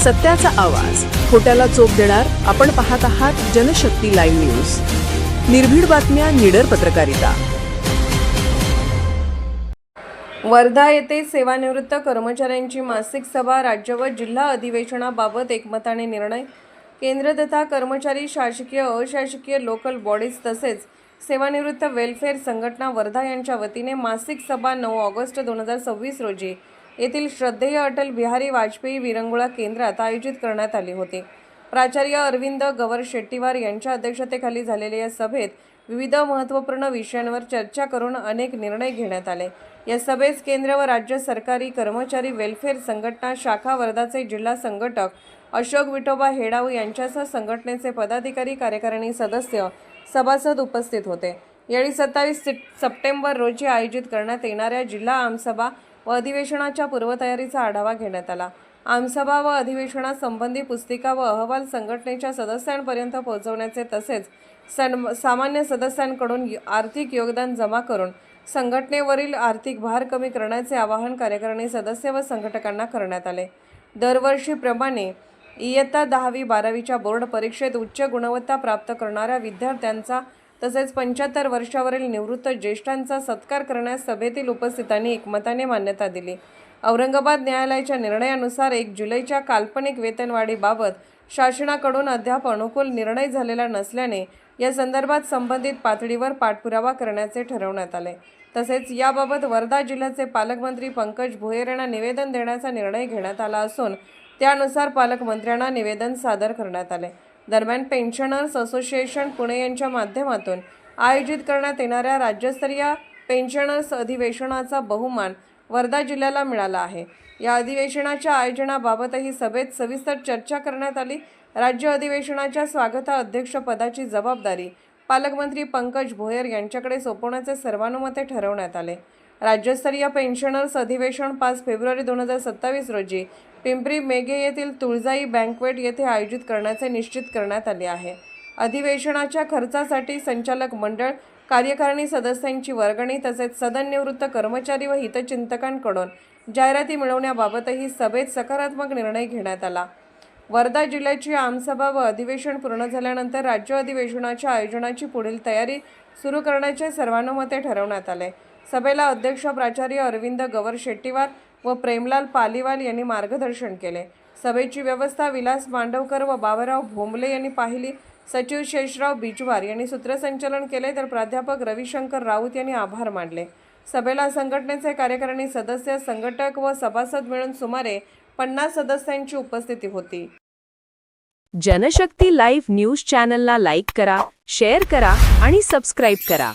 सत्याचा आवाज, खोट्याला चोप देणार. आपण पाहत आहात जनशक्ती लाईव्ह न्यूज. निर्भीड बातम्या, निडर पत्रकारिता. वर्धा येथे सेवानिवृत्त कर्मचाऱ्यांची मासिक सभा, राज्य व जिल्हा अधिवेशनाबाबत एकमताने निर्णय. केंद्र तथा कर्मचारी, शासकीय, अशासकीय, लोकल बॉडीज तसेच सेवानिवृत्त वेलफेअर संघटना वर्धा यांच्या वतीने मासिक सभा 9 ऑगस्ट 2026 रोजी येथील श्रद्धेय अटल बिहारी वाजपेयी विरंगुळा केंद्रात आयोजित करण्यात आली होती. प्राचार्य अरविंद गवर शेट्टीवार यांच्या अध्यक्षतेखाली झालेल्या या सभेत विविध महत्त्वपूर्ण विषयांवर चर्चा करून अनेक निर्णय घेण्यात आले. या सभेस केंद्र व राज्य सरकारी कर्मचारी वेलफेअर संघटना शाखा वर्धाचे जिल्हा संघटक अशोक विठोबा हेडाऊ यांच्यासह संघटनेचे पदाधिकारी, कार्यकारिणी सदस्य, सभासद उपस्थित होते. यावेळी 27 सप्टेंबर रोजी आयोजित करण्यात येणाऱ्या जिल्हा आमसभा व अधिवेशनाच्या पूर्वतयारीचा आढावा घेण्यात आला. आमसभा व अधिवेशनासंबंधी पुस्तिका व अहवाल संघटनेच्या सदस्यांपर्यंत पोहोचवण्याचे तसेच सामान्य सदस्यांकडून आर्थिक योगदान जमा करून संघटनेवरील आर्थिक भार कमी करण्याचे आवाहन कार्यकारिणी सदस्य व संघटकांना करण्यात आले. दरवर्षीप्रमाणे इयत्ता 10वी-12वीच्या बोर्ड परीक्षेत उच्च गुणवत्ता प्राप्त करणाऱ्या विद्यार्थ्यांचा तसेच 75 वर्षावरील निवृत्त ज्येष्ठांचा सत्कार करण्यास सभेतील उपस्थितांनी एकमताने मान्यता दिली. औरंगाबाद न्यायालयाच्या निर्णयानुसार 1 जुलैच्या काल्पनिक वेतनवाढीबाबत शासनाकडून अद्याप अनुकूल निर्णय झालेला नसल्याने या संदर्भात संबंधित पातळीवर पाठपुरावा करण्याचे ठरवण्यात आले. तसेच याबाबत वर्धा जिल्ह्याचे पालकमंत्री पंकज भोयर यांना निवेदन देण्याचा निर्णय घेण्यात आला असून त्यानुसार पालकमंत्र्यांना निवेदन सादर करण्यात आले. दरम्यान पेन्शनर्स असोसिएशन पुणे यांच्या माध्यमातून आयोजित करण्यात येणाऱ्या राज्यस्तरीय पेन्शनर्स अधिवेशनाचा बहुमान वर्धा जिल्ह्याला मिळाला आहे. या अधिवेशनाच्या आयोजनाबाबतही सभेत सविस्तर चर्चा करण्यात आली. राज्य अधिवेशनाच्या स्वागताध्यक्षपदाची जबाबदारी पालकमंत्री पंकज भोयर यांच्याकडे सोपवण्याचे सर्वानुमते ठरवण्यात आले. राज्यस्तरीय पेन्शनर्स अधिवेशन 5 फेब्रुवारी 2027 रोजी पिंपरी मेघे येथील तुळजाई बँक्वेट येथे आयोजित करण्याचे निश्चित करण्यात आले आहे. अधिवेशनाच्या खर्चासाठी संचालक मंडळ, कार्यकारिणी सदस्यांची वर्गणी तसेच सदनिवृत्त कर्मचारी व हितचिंतकांकडून जाहिराती मिळवण्याबाबतही सभेत सकारात्मक निर्णय घेण्यात आला. वर्धा जिल्ह्याची आमसभा व अधिवेशन पूर्ण झाल्यानंतर राज्य अधिवेशनाच्या आयोजनाची पुढील तयारी सुरू करण्याचे सर्वानुमते ठरवण्यात आले. सभेला अध्यक्ष प्राचार्य अरविंद गवर शेट्टीवार व प्रेमलाल पालीवाल यांनी मार्गदर्शन केले. सभेची व्यवस्था विलास मांडवकर व बाबाराव भोंबले यांनी पाहिली. सचिव शेषराव बिजवार यांनी सूत्रसंचालन केले तर प्राध्यापक रविशंकर राऊत यांनी आभार मानले. सभेला संघटनेचे कार्यकारिणी सदस्य, संघटक व सभासद मिळून सुमारे 50 सदस्यांची उपस्थिती होती. जनशक्ती लाईव्ह न्यूज चॅनलला लाईक करा, शेअर करा आणि सबस्क्राईब करा.